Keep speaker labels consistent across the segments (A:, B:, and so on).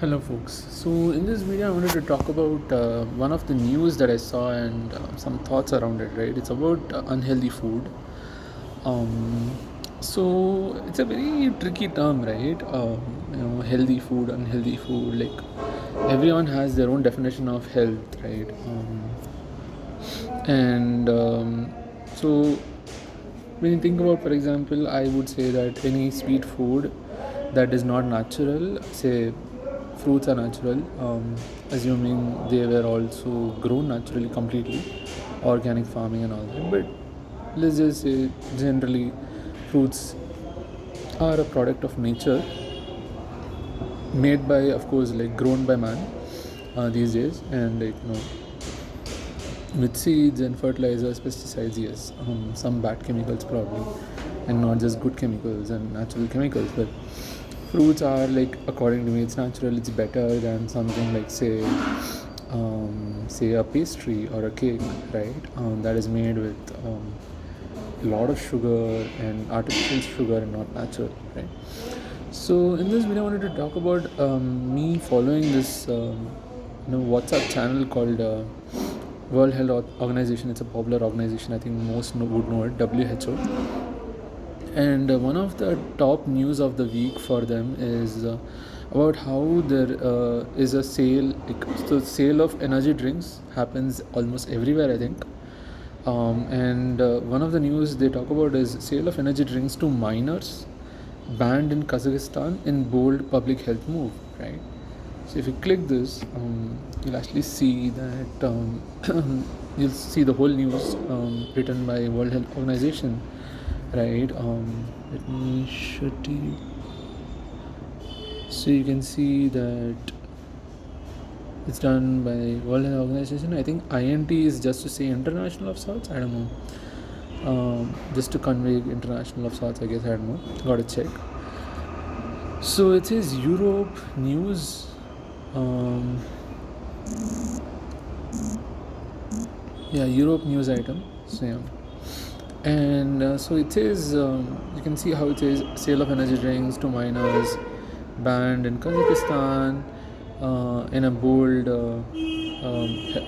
A: Hello, folks. So, in this video, I wanted to talk about one of the news that I saw and some thoughts around it. Right? It's about unhealthy food. Um, so, it's a very tricky term, right? Healthy food, unhealthy food. Like everyone has their own definition of health, right? And so, when you think about, for example, I would say that any sweet food that is not natural, say fruits are natural, assuming they were also grown naturally completely, organic farming and all that. But let's just say generally fruits are a product of nature, made by, of course, like grown by man these days, and with seeds and fertilizers, pesticides, yes, some bad chemicals probably, and not just good chemicals and natural chemicals. But fruits are, like, according to me, it's natural. It's better than something like, say a pastry or a cake, right? That is made with a lot of sugar and artificial sugar and not natural, right? So in this video, I wanted to talk about me following this WhatsApp channel called World Health Organization. It's a popular organization. I think most would know it, WHO. And one of the top news of the week for them is about how there is a sale. So sale of energy drinks happens almost everywhere, I think. And one of the news they talk about is sale of energy drinks to minors banned in Kazakhstan in bold public health move, right? So if you click this, you'll actually see that you'll see the whole news written by World Health Organization, right? Let me show it to you. So you can see that it's done by World Health Organization. I think INT is just to say international of sorts. I don't know. Just to convey international of sorts, I guess. I don't know. Gotta check. So it says Europe news. Europe news item. So yeah. And so it says, you can see how it says sale of energy drinks to minors banned in Kazakhstan in a bold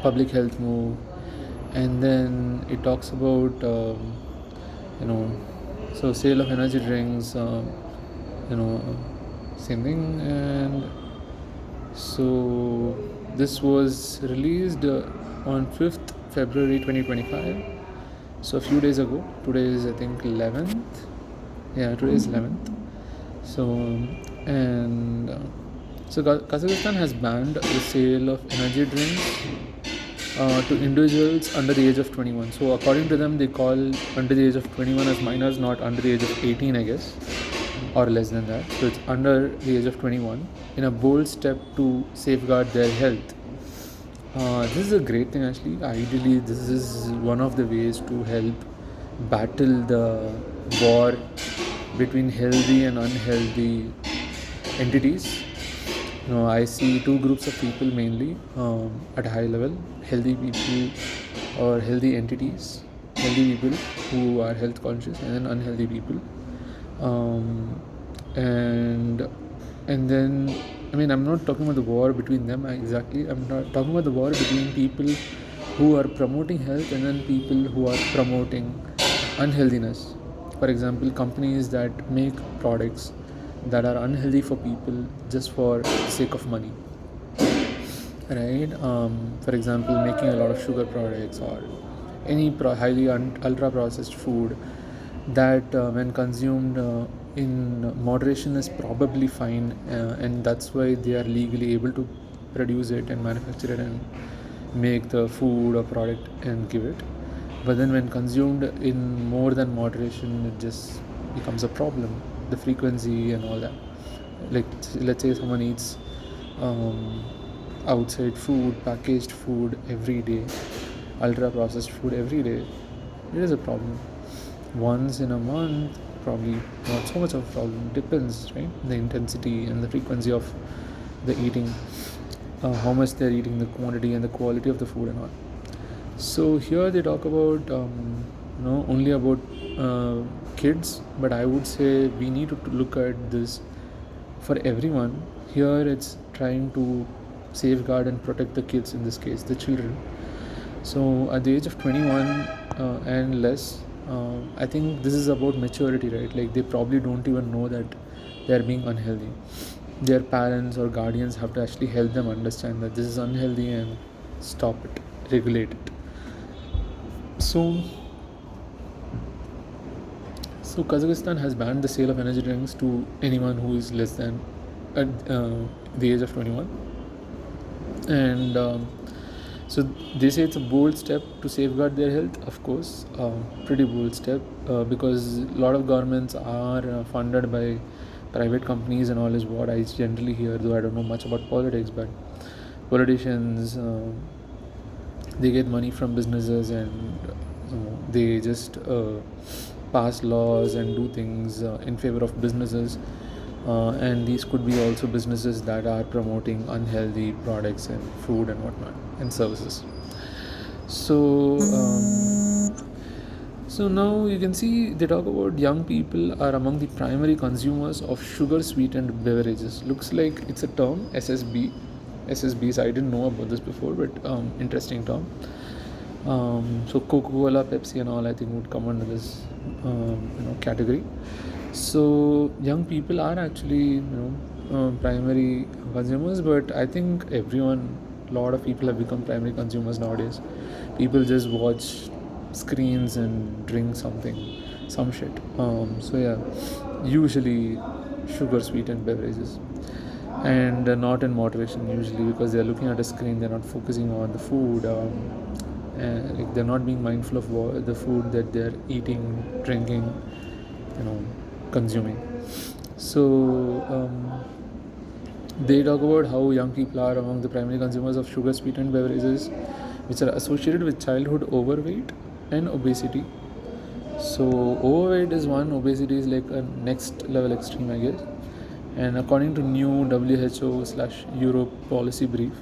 A: public health move. And then it talks about, so sale of energy drinks, same thing. And so this was released on 5th February 2025. So a few days ago. Today is, I think, 11th. Yeah, today is 11th. So Kazakhstan has banned the sale of energy drinks to individuals under the age of 21. So according to them, they call under the age of 21 as minors, not under the age of 18, I guess, or less than that. So it's under the age of 21 in a bold step to safeguard their health. This is a great thing, actually. Ideally, this is one of the ways to help battle the war between healthy and unhealthy entities. I see two groups of people mainly at a high level: healthy people or healthy entities, healthy people who are health conscious, and then unhealthy people. And then, I mean, I'm not talking about the war between them exactly. I'm not talking about the war between people who are promoting health and then people who are promoting unhealthiness. For example, companies that make products that are unhealthy for people just for the sake of money, right? For example, making a lot of sugar products or any highly ultra processed food that when consumed in moderation is probably fine, and that's why they are legally able to produce it and manufacture it and make the food or product and give it. But then when consumed in more than moderation, it just becomes a problem, the frequency and all that. Like, let's say someone eats outside food, packaged food every day, ultra processed food every day, it is a problem. Once in a month, probably not so much of a problem. Depends, right? The intensity and the frequency of the eating, how much they're eating, the quantity and the quality of the food and all. So here they talk about only about kids, but I would say we need to look at this for everyone. Here it's trying to safeguard and protect the kids, in this case the children. So at the age of 21 and less, I think this is about maturity, right? Like they probably don't even know that they are being unhealthy. Their parents or guardians have to actually help them understand that this is unhealthy and stop it, regulate it. So Kazakhstan has banned the sale of energy drinks to anyone who is less than at the age of 21, and so they say it's a bold step to safeguard their health. Of course, pretty bold step, because a lot of governments are funded by private companies and all is what I generally hear, though I don't know much about politics. But politicians, they get money from businesses, and they just pass laws and do things in favor of businesses, and these could be also businesses that are promoting unhealthy products and food and whatnot and services. So now you can see they talk about young people are among the primary consumers of sugar sweetened beverages. Looks like it's a term, SSB. SSBs, I didn't know about this before, but interesting term. So Coca-Cola, Pepsi and all I think would come under this category. So young people are actually primary consumers, but I think a lot of people have become primary consumers nowadays. People just watch screens and drink some shit. So yeah, usually sugar sweetened beverages, and not in moderation usually, because they're looking at a screen, they're not focusing on the food, and like they're not being mindful of the food that they're eating, drinking, consuming. So they talk about how young people are among the primary consumers of sugar sweetened beverages, which are associated with childhood overweight and obesity. So overweight is one, obesity is like a next level extreme, I guess. And according to new WHO/Europe policy brief,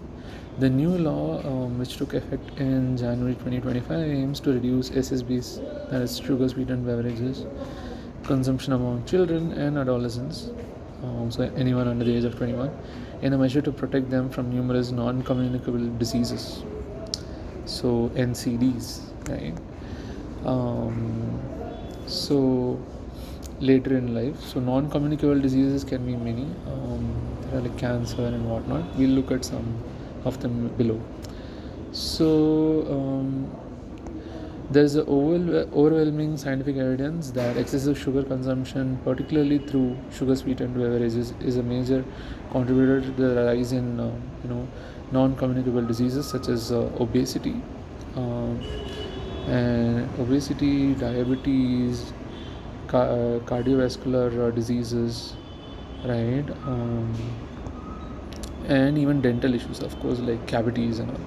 A: the new law, which took effect in January 2025, aims to reduce SSBs, that is sugar sweetened beverages, consumption among children and adolescents, so anyone under the age of 21, in a measure to protect them from numerous non-communicable diseases, so NCDs, right? So later in life, so non-communicable diseases can be many, there are like cancer and whatnot. We'll look at some of them below. So there's overwhelming scientific evidence that excessive sugar consumption, particularly through sugar sweetened beverages, is a major contributor to the rise in non-communicable diseases such as obesity, diabetes, cardiovascular diseases, right? And even dental issues, of course, like cavities and all.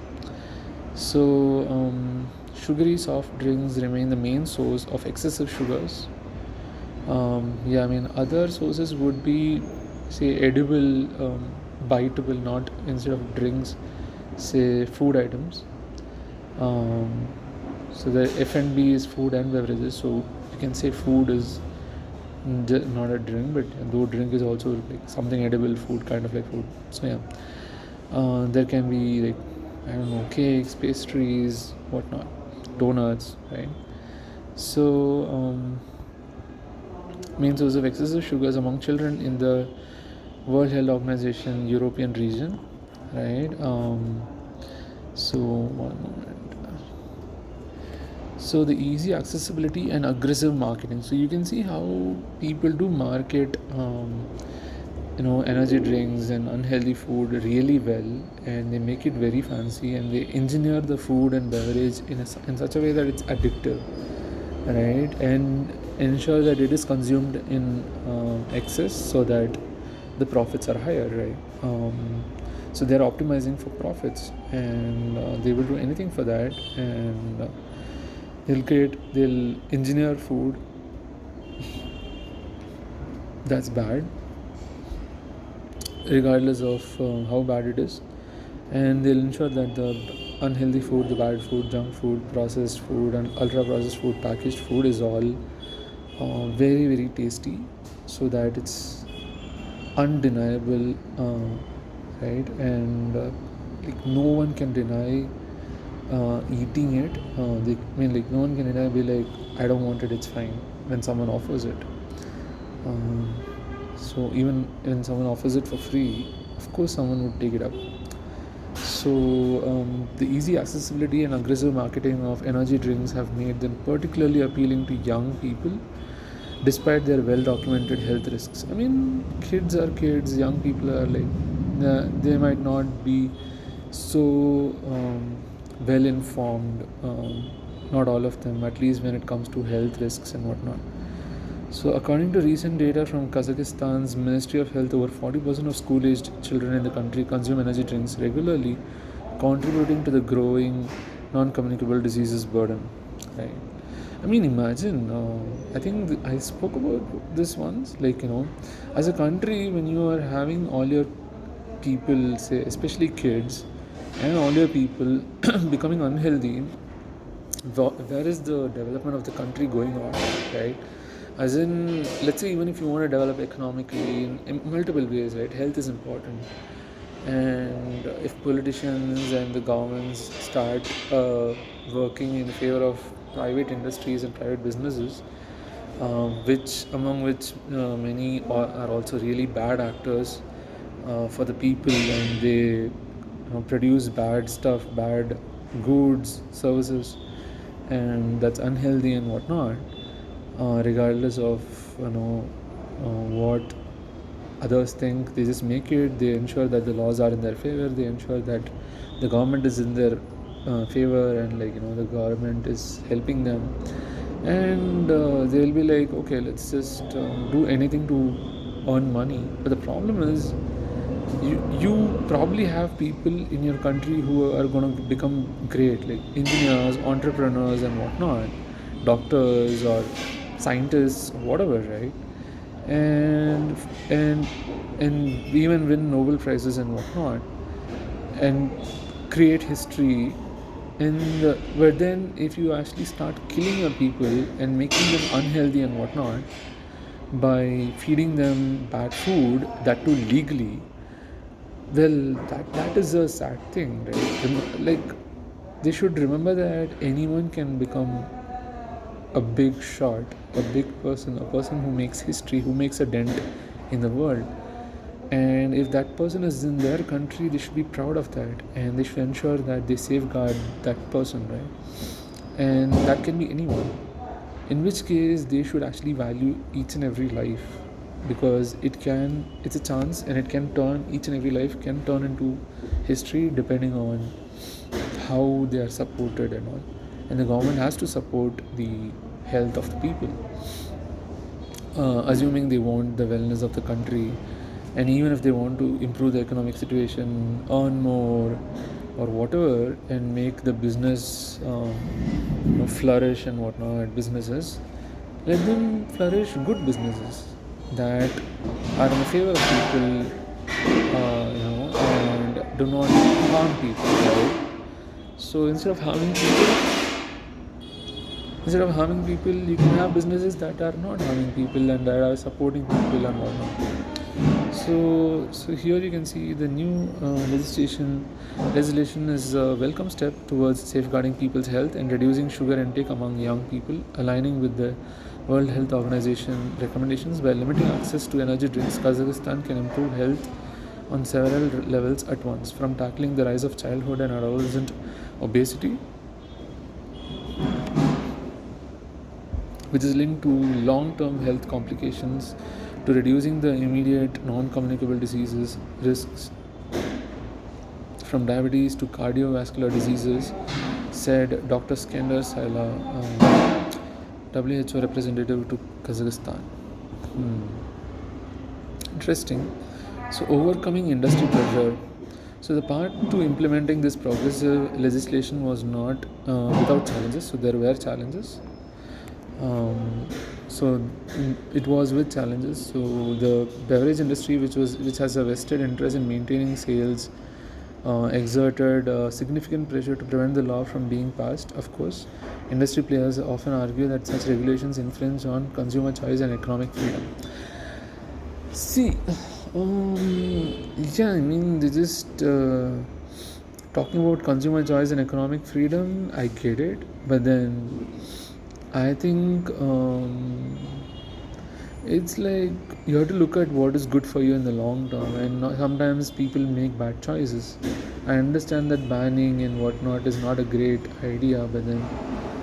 A: So sugary soft drinks remain the main source of excessive sugars. Other sources would be, say, edible, biteable, not instead of drinks, say food items. So the F&B is food and beverages, so you can say food is not a drink, but though drink is also like something edible, food, kind of like food. So yeah, there can be like, I don't know, cakes, pastries, whatnot, donuts, right? So main source of excessive sugars among children in the World Health Organization European region, right? So one moment. So the easy accessibility and aggressive marketing. So you can see how people do market energy drinks and unhealthy food really well, and they make it very fancy, and they engineer the food and beverage in such a way that it's addictive, right? And ensure that it is consumed in excess so that the profits are higher, right? So they're optimizing for profits, and they will do anything for that, and they'll engineer food that's bad, regardless of how bad it is, and they'll ensure that the unhealthy food, the bad food, junk food, processed food and ultra processed food, packaged food is all very very tasty, so that it's undeniable right? And like no one can deny eating it. Like no one can deny be like, I don't want it, it's fine, when someone offers it. Um, so even when someone offers it for free, of course someone would take it up. So the easy accessibility and aggressive marketing of energy drinks have made them particularly appealing to young people, despite their well-documented health risks. I mean, kids are kids, young people are like, they might not be so well informed. Not all of them, at least when it comes to health risks and whatnot. So, according to recent data from Kazakhstan's Ministry of Health, over 40% of school-aged children in the country consume energy drinks regularly, contributing to the growing non-communicable diseases burden. Right. I mean, imagine. I think I spoke about this once. Like, as a country, when you are having all your people, say, especially kids, and all your people becoming unhealthy, where is the development of the country going on, right? As in, let's say, even if you want to develop economically in multiple ways, right? Health is important. And if politicians and the governments start working in favor of private industries and private businesses, among which many are also really bad actors for the people, and they produce bad stuff, bad goods, services, and that's unhealthy and whatnot. Regardless of what others think, they just make it. They ensure that the laws are in their favor. They ensure that the government is in their favor, and the government is helping them. And they'll be like, okay, let's just do anything to earn money. But the problem is, you probably have people in your country who are going to become great, like engineers, entrepreneurs, and whatnot, doctors or scientists, whatever, right? And and and even win Nobel prizes and whatnot, and create history. But then, if you actually start killing your people and making them unhealthy and whatnot by feeding them bad food, that too legally, well, that is a sad thing, right? Like, they should remember that anyone can become a big shot, a big person, a person who makes history, who makes a dent in the world. And if that person is in their country, they should be proud of that, and they should ensure that they safeguard that person, right? And that can be anyone. In which case, they should actually value each and every life, because it's a chance, and each and every life can turn into history depending on how they are supported and all. And the government has to support the health of the people, assuming they want the wellness of the country. And even if they want to improve the economic situation, earn more, or whatever, and make the business flourish and whatnot, businesses, let them flourish good businesses that are in favor of people, and do not harm people, right? So instead of harming people, you can have businesses that are not harming people and that are supporting people and whatnot. So here you can see the new legislation is a welcome step towards safeguarding people's health and reducing sugar intake among young people, aligning with the World Health Organization recommendations. By limiting access to energy drinks, Kazakhstan can improve health on several levels at once, from tackling the rise of childhood and adolescent obesity, which is linked to long-term health complications, to reducing the immediate non-communicable diseases risks, from diabetes to cardiovascular diseases, said Dr. Skender Saila, WHO representative to Kazakhstan. Interesting. So, overcoming industry pressure. So, the part to implementing this progressive legislation was not without challenges. So, there were challenges. So it was with challenges. So the beverage industry, which has a vested interest in maintaining sales, exerted significant pressure to prevent the law from being passed. Of course, industry players often argue that such regulations infringe on consumer choice and economic freedom. See, Yeah, I mean, they just talking about consumer choice and economic freedom. I get it, but then I think it's like you have to look at what is good for you in the long term, and sometimes people make bad choices. I understand that banning and whatnot is not a great idea, but then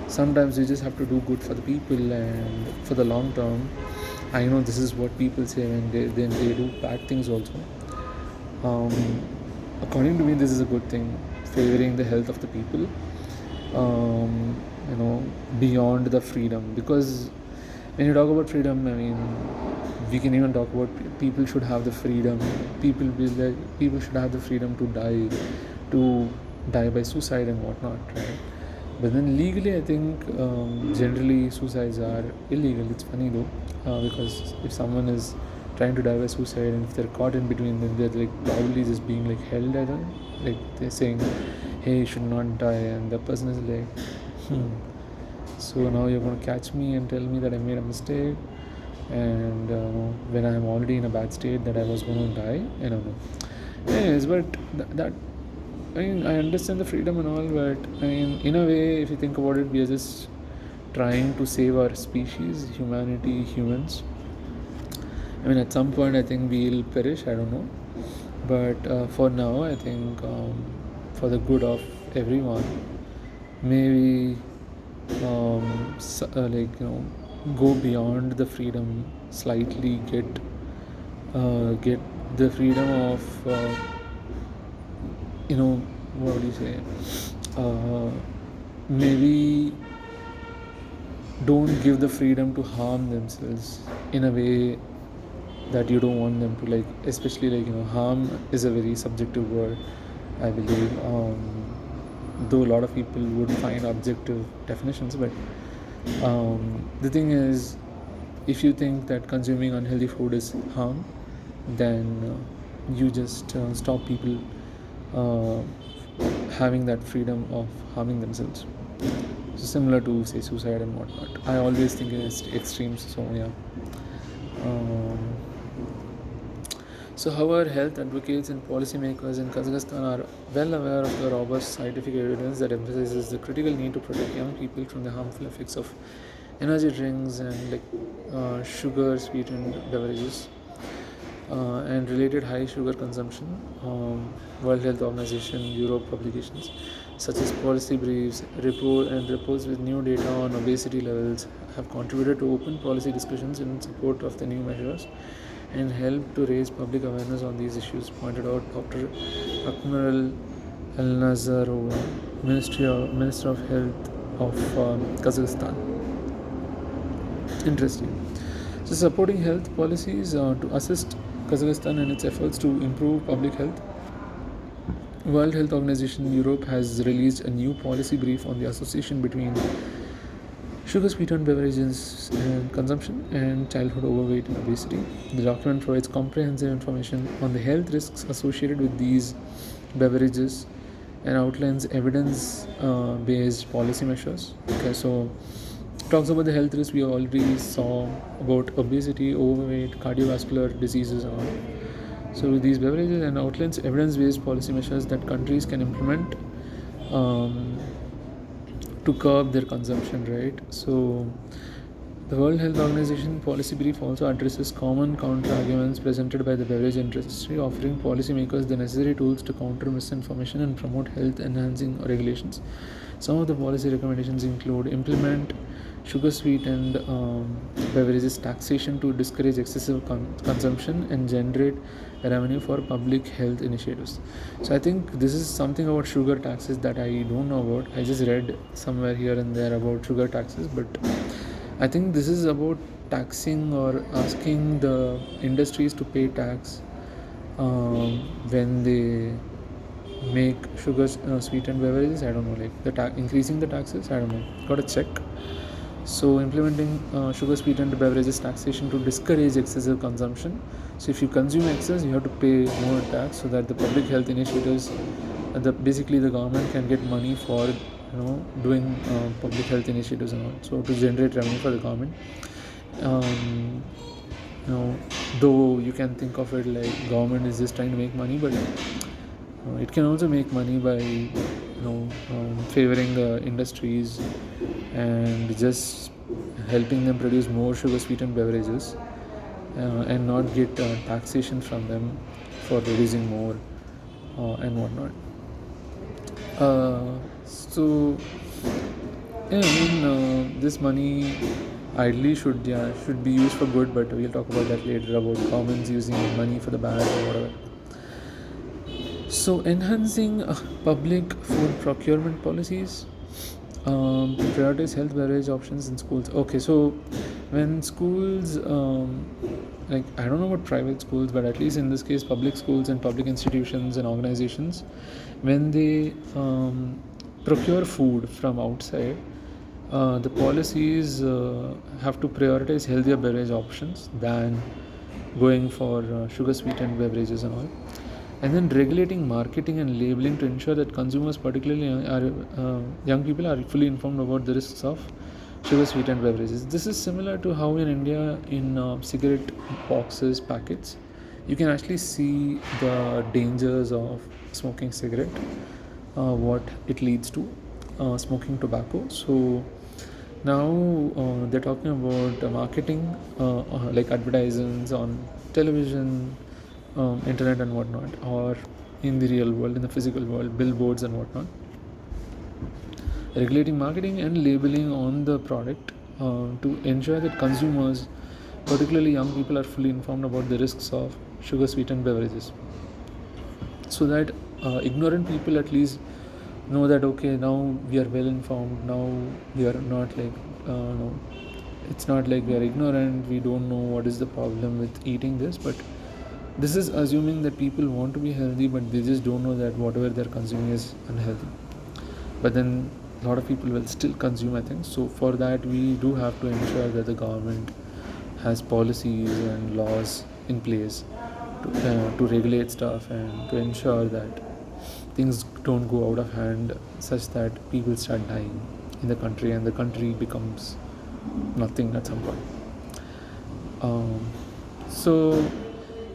A: sometimes you just have to do good for the people and for the long term. I know this is what people say when they do bad things also. Um, According to me, this is a good thing, favoring the health of the people. Um, Beyond the freedom, because when you talk about freedom, I mean, we can even talk about people should have the freedom. People should have the freedom to die by suicide and whatnot, right? But then legally, I think generally suicides are illegal. It's funny though, because if someone is trying to die by suicide and if they're caught in between, then they're like probably just being like held. I don't like they're saying, "Hey, you should not die," and the person is like, "Hmm. So now you're going to catch me and tell me that I made a mistake, and when I'm already in a bad state that I was going to die." I don't know. Anyways, but that I mean, I understand the freedom and all, but I mean, in a way, if you think about it, we are just trying to save our species, humanity, humans. I mean, at some point, I think we'll perish. I don't know, but for now, I think for the good of everyone, maybe go beyond the freedom slightly, get the freedom of what do you say, maybe don't give the freedom to harm themselves in a way that you don't want them to, like, especially like harm is a very subjective word, I believe, though a lot of people would find objective definitions, but the thing is, if you think that consuming unhealthy food is harm, then you just stop people uh, having that freedom of harming themselves. So similar to say suicide and whatnot. I always think in extremes. So yeah. Um, so, however, health advocates and policymakers in Kazakhstan are well aware of the robust scientific evidence that emphasizes the critical need to protect young people from the harmful effects of energy drinks and sugar sweetened beverages and related high sugar consumption. World Health Organization, Europe publications such as policy briefs, reports with new data on obesity levels have contributed to open policy discussions in support of the new measures and helped to raise public awareness on these issues, pointed out Dr. Akmal Al-Nazarova, Minister of Health of Kazakhstan. Interesting. So, supporting health policies to assist Kazakhstan in its efforts to improve public health, World Health Organization Europe has released a new policy brief on the association between sugar sweetened beverages and consumption and childhood overweight and obesity. The document provides comprehensive information on the health risks associated with these beverages and outlines evidence based policy measures. Okay, so talks about the health risks we already saw about obesity, overweight, cardiovascular diseases, and all. So, with these beverages and outlines evidence based policy measures that countries can implement to curb their consumption, right? So, the World Health Organization policy brief also addresses common counter-arguments presented by the beverage industry, offering policymakers the necessary tools to counter misinformation and promote health-enhancing regulations. Some of the policy recommendations include implement sugar-sweetened beverages taxation to discourage excessive consumption and generate revenue for public health initiatives. So I think this is something about sugar taxes that I don't know about. I just read somewhere here and there about sugar taxes, but I think this is about taxing or asking the industries to pay tax when they make sugar sweetened beverages. I don't know, like increasing the taxes. I don't know. Got to check. So implementing sugar sweetened beverages taxation to discourage excessive consumption. So if you consume excess, you have to pay more tax so that the public health initiatives, basically the government can get money for doing public health initiatives and all. So to generate revenue for the government. you know, though you can think of it like government is just trying to make money, but it can also make money by favoring the industries and just helping them produce more sugar sweetened beverages, and not get taxation from them for producing more and whatnot. So yeah, I mean, this money ideally should be used for good, but we'll talk about that later about governments using money for the bad or whatever. So enhancing public food procurement policies to prioritize health beverage options in schools. Okay, so when schools, like I don't know about private schools, but at least in this case, public schools and public institutions and organizations, when they procure food from outside, the policies have to prioritize healthier beverage options than going for sugar sweetened beverages and all, and then regulating marketing and labeling to ensure that consumers, particularly young people, are fully informed about the risks of sugar sweetened beverages. This is similar to how in India in cigarette boxes packets you can actually see the dangers of smoking cigarette, what it leads to, smoking tobacco. So now they're talking about marketing, like advertisements on television, internet and whatnot, or in the real world, in the physical world, billboards and whatnot. Regulating marketing and labeling on the product to ensure that consumers, particularly young people, are fully informed about the risks of sugar sweetened beverages, so that ignorant people at least know that okay, now we are well informed, now we are not like no, it's not like we are ignorant, we don't know what is the problem with eating this, but this is assuming that people want to be healthy, but they just don't know that whatever they're consuming is unhealthy. But then a lot of people will still consume, I think. So for that, we do have to ensure that the government has policies and laws in place to regulate stuff and to ensure that things don't go out of hand such that people start dying in the country and the country becomes nothing at some point. So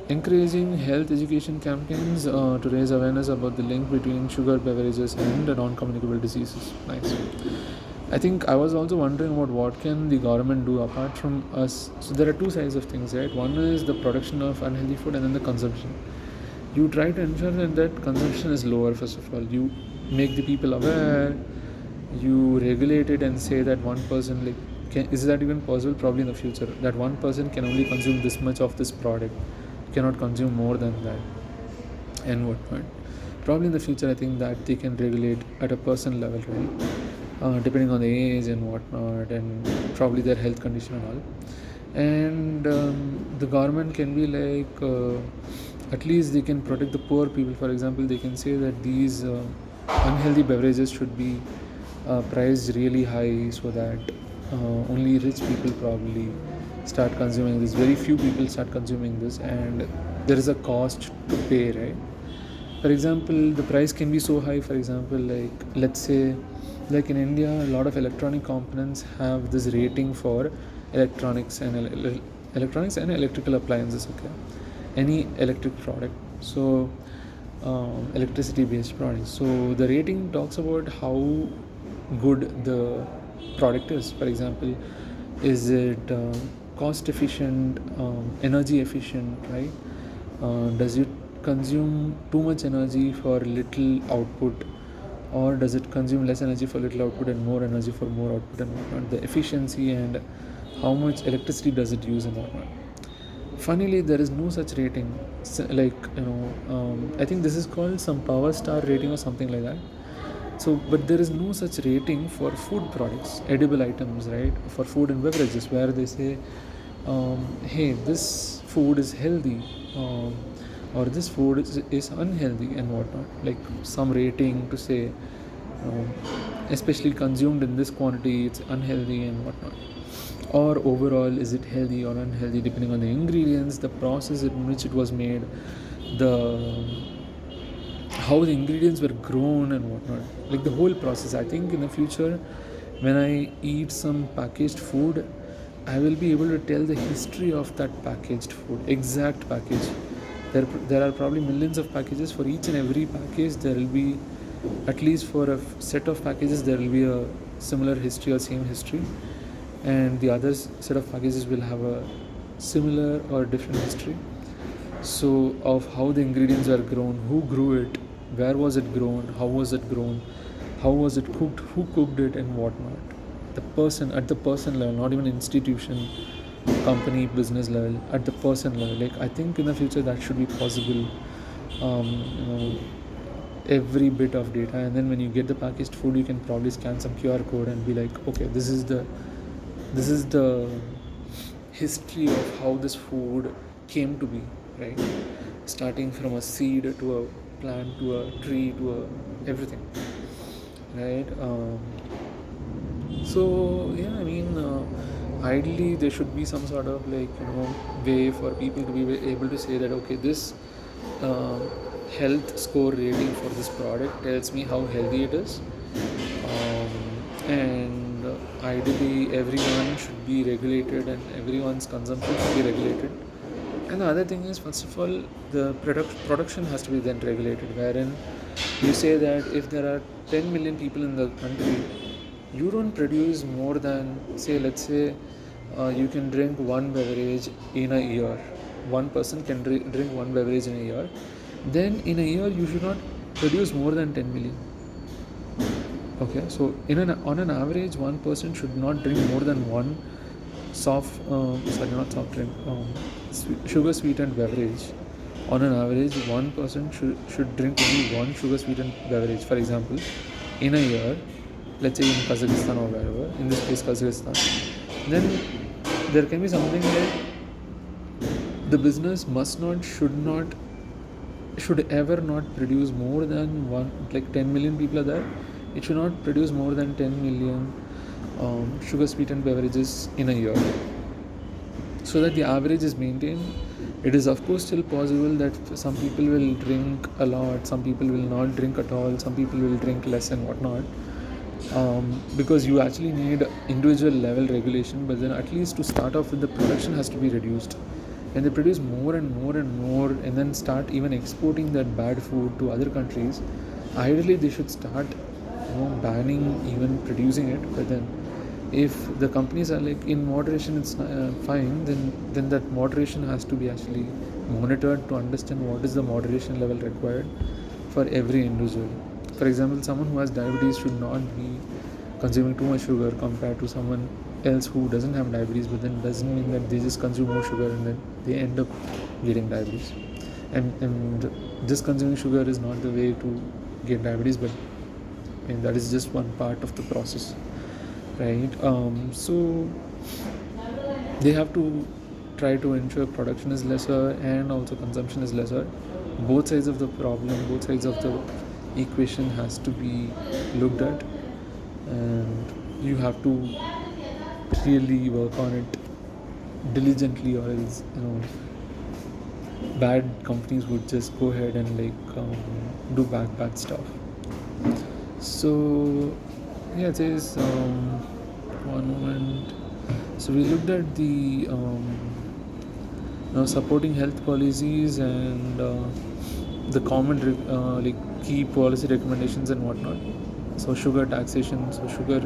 A: encouraging health education campaigns to raise awareness about the link between sugar beverages and non-communicable diseases. Nice. I think I was also wondering about what can the government do apart from us. So there are two sides of things, right? One is the production of unhealthy food and then the consumption. You try to ensure that consumption is lower. First of all, you make the people aware, you regulate it and say that one person, like, is that even possible? Probably in the future, that one person can only consume this much of this product, cannot consume more than that and whatnot. Probably in the future, I think that they can regulate at a person level, right? Depending on the age and whatnot, and probably their health condition and all. And the government can be like, at least they can protect the poor people. For example, they can say that these unhealthy beverages should be priced really high so that only rich people probably start consuming this. Very few people start consuming this, and there is a cost to pay, right? For example, the price can be so high. For example, like let's say, like in India, a lot of electronic components have this rating for electronics and electrical appliances. Okay, any electric product. So electricity-based products. So the rating talks about how good the product is. For example, is it cost efficient, energy efficient, right? Does it consume too much energy for little output, or does it consume less energy for little output and more energy for more output and whatnot? The efficiency and how much electricity does it use and whatnot. Funnily, there is no such rating. Like I think this is called some power star rating or something like that. So, but there is no such rating for food products, edible items, right? For food and beverages, where they say, hey, this food is healthy, or this food is unhealthy and whatnot. Like some rating to say, especially consumed in this quantity, it's unhealthy and whatnot. Or overall, is it healthy or unhealthy, depending on the ingredients, the process in which it was made, how the ingredients were grown and whatnot, like the whole process. I think in the future, when I eat some packaged food, I will be able to tell the history of that packaged food, exact package. There are probably millions of packages. For each and every package, there will be, at least for a set of packages, there will be a similar history or same history, and the other set of packages will have a similar or different history. So, of how the ingredients were grown, who grew it, where was it grown, how was it grown, how was it cooked, who cooked it, and whatnot. The person, at the person level, not even institution, company, business level, at the person level. Like, I think in the future that should be possible. You know, every bit of data, and then when you get the packaged food, you can probably scan some QR code and be like, okay, this is the history of how this food came to be, right? Starting from a seed to a plant to a tree to a everything, right? So yeah, I mean, ideally there should be some sort of like way for people to be able to say that okay, this uh, health score rating for this product tells me how healthy it is, and ideally everyone should be regulated and everyone's consumption should be regulated. And the other thing is, first of all, the production has to be then regulated, wherein you say that if there are 10 million people in the country, you don't produce more than, say, let's say, you can drink one beverage in a year. One person can drink one beverage in a year. Then in a year, you should not produce more than 10 million. Okay, so on an average, one person should not drink more than one not soft drink, sugar sweetened beverage. On an average, one person should drink only one sugar sweetened beverage. For example, in a year, let's say in Kazakhstan or wherever, in this case Kazakhstan, then there can be something like the business should ever not produce more than one, like 10 million people are there, it should not produce more than 10 million sugar sweetened beverages in a year, so that the average is maintained. It is of course still possible that some people will drink a lot, some people will not drink at all, some people will drink less and whatnot, because you actually need individual level regulation. But then at least to start off with, the production has to be reduced. When they produce more and more and more and then start even exporting that bad food to other countries, ideally they should start banning even producing it. But then if the companies are like in moderation, it's fine, then that moderation has to be actually monitored to understand what is the moderation level required for every individual. For example, someone who has diabetes should not be consuming too much sugar compared to someone else who doesn't have diabetes, but then doesn't mean that they just consume more sugar and then they end up getting diabetes. And just consuming sugar is not the way to get diabetes, but I mean, that is just one part of the process, right? So they have to try to ensure production is lesser and also consumption is lesser. Both sides of the problem, both sides of the equation has to be looked at, and you have to really work on it diligently, or else bad companies would just go ahead and do bad stuff. So yeah, it is one moment. So we looked at the supporting health policies and the common key policy recommendations and whatnot. So sugar taxation, so sugar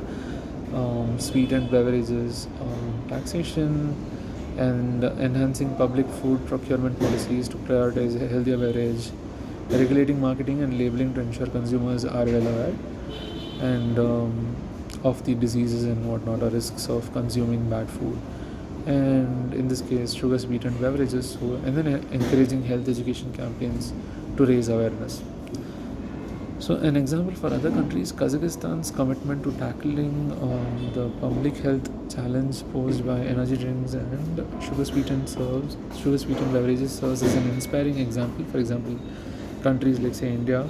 A: sweetened beverages taxation, and enhancing public food procurement policies to prioritize a healthier beverage, regulating marketing and labeling to ensure consumers are well aware and of the diseases and whatnot, or risks of consuming bad food, and in this case sugar sweetened beverages. So, and then encouraging health education campaigns to raise awareness. So an example for other countries, Kazakhstan's commitment to tackling the public health challenge posed by energy drinks and sugar sweetened beverages serves as an inspiring example. For example, countries like say India,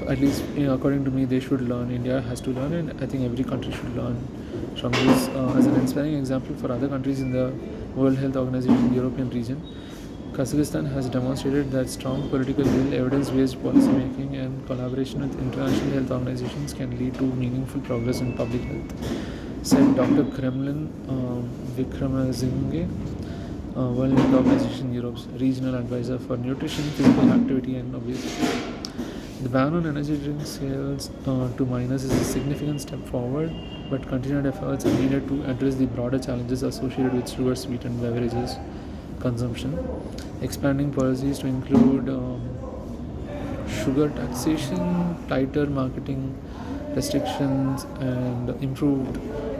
A: at least according to me, they should learn. India has to learn, and I think every country should learn from this as an inspiring example for other countries in the World Health Organization European region. Kazakhstan has demonstrated that strong political will, evidence-based policy making, and collaboration with international health organizations can lead to meaningful progress in public health. said Dr. Kremlin Vikramasinghe, World Health Organization Europe's regional advisor for nutrition, physical activity, and obesity. The ban on energy drink sales to minors is a significant step forward, but continued efforts are needed to address the broader challenges associated with sugar sweetened beverages consumption. Expanding policies to include sugar taxation, tighter marketing restrictions, and improved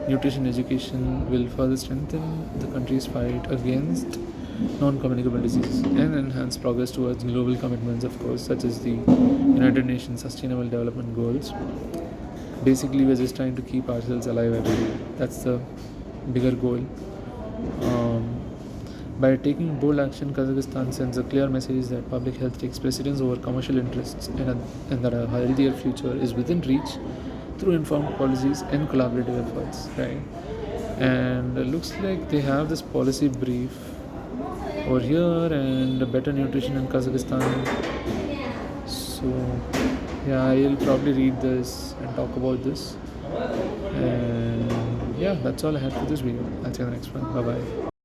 A: nutrition education will further strengthen the country's fight against non-communicable diseases and enhance progress towards global commitments, of course, such as the United Nations Sustainable Development Goals. Basically, we're just trying to keep ourselves alive every day. That's the bigger goal. By taking bold action, Kazakhstan sends a clear message that public health takes precedence over commercial interests, and that a healthier future is within reach through informed policies and collaborative efforts, right? And it looks like they have this policy brief over here and better nutrition in Kazakhstan. So, yeah, I'll probably read this and talk about this. And yeah, that's all I had for this video. I'll see you in the next one. Bye bye.